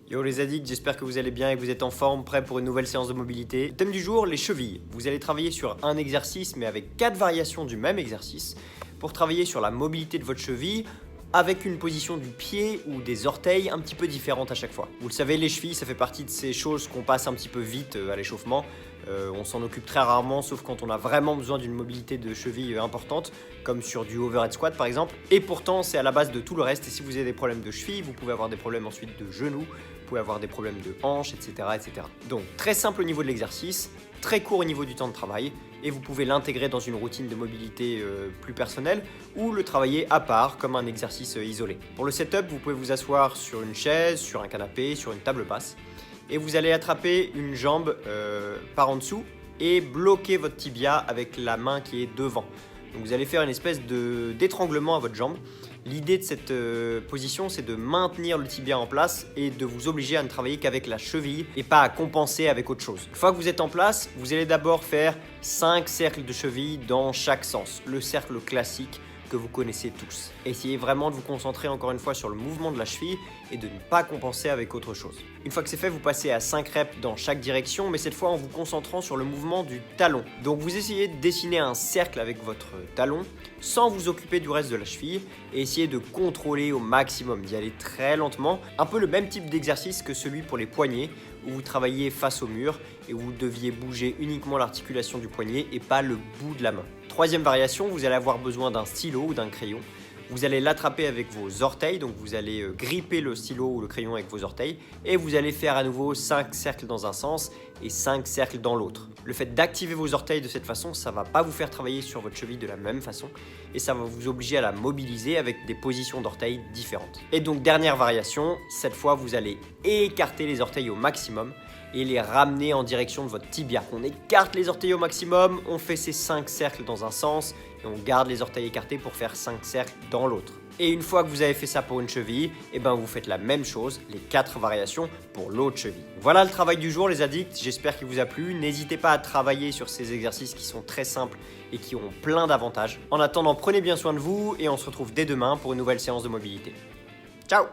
Yo les addicts, j'espère que vous allez bien et que vous êtes en forme, prêts pour une nouvelle séance de mobilité. Le thème du jour, les chevilles. Vous allez travailler sur un exercice mais avec 4 variations du même exercice pour travailler sur la mobilité de votre cheville avec une position du pied ou des orteils un petit peu différente à chaque fois. Vous le savez, les chevilles, ça fait partie de ces choses qu'on passe un petit peu vite à l'échauffement. On s'en occupe très rarement, sauf quand on a vraiment besoin d'une mobilité de cheville importante, comme sur du overhead squat par exemple. Et pourtant, c'est à la base de tout le reste. Et si vous avez des problèmes de cheville, vous pouvez avoir des problèmes ensuite de genoux, vous pouvez avoir des problèmes de hanches, etc., etc. Donc, très simple au niveau de l'exercice, très court au niveau du temps de travail, et vous pouvez l'intégrer dans une routine de mobilité plus personnelle ou le travailler à part comme un exercice isolé. Pour le setup, vous pouvez vous asseoir sur une chaise, sur un canapé, sur une table basse, et vous allez attraper une jambe par en dessous et bloquer votre tibia avec la main qui est devant. Donc vous allez faire une espèce d'étranglement à votre jambe. L'idée de cette position, c'est de maintenir le tibia en place et de vous obliger à ne travailler qu'avec la cheville et pas à compenser avec autre chose. Une fois que vous êtes en place, vous allez d'abord faire 5 cercles de cheville dans chaque sens. Le cercle classique que vous connaissez tous. Essayez vraiment de vous concentrer encore une fois sur le mouvement de la cheville et de ne pas compenser avec autre chose. Une fois que c'est fait, vous passez à 5 reps dans chaque direction, mais cette fois en vous concentrant sur le mouvement du talon. Donc vous essayez de dessiner un cercle avec votre talon sans vous occuper du reste de la cheville et essayez de contrôler au maximum, d'y aller très lentement. Un peu le même type d'exercice que celui pour les poignets où vous travaillez face au mur et où vous deviez bouger uniquement l'articulation du poignet et pas le bout de la main. Troisième variation, vous allez avoir besoin d'un stylo ou d'un crayon. Vous allez l'attraper avec vos orteils, donc vous allez gripper le stylo ou le crayon avec vos orteils et vous allez faire à nouveau 5 cercles dans un sens et 5 cercles dans l'autre. Le fait d'activer vos orteils de cette façon, ça ne va pas vous faire travailler sur votre cheville de la même façon et ça va vous obliger à la mobiliser avec des positions d'orteils différentes. Et donc dernière variation, cette fois vous allez écarter les orteils au maximum et les ramener en direction de votre tibia. On écarte les orteils au maximum, on fait ces 5 cercles dans un sens et on garde les orteils écartés pour faire 5 cercles dans l'autre. Et une fois que vous avez fait ça pour une cheville, vous faites la même chose, les 4 variations pour l'autre cheville. Voilà le travail du jour les addicts, j'espère qu'il vous a plu. N'hésitez pas à travailler sur ces exercices qui sont très simples et qui ont plein d'avantages. En attendant, prenez bien soin de vous et on se retrouve dès demain pour une nouvelle séance de mobilité. Ciao!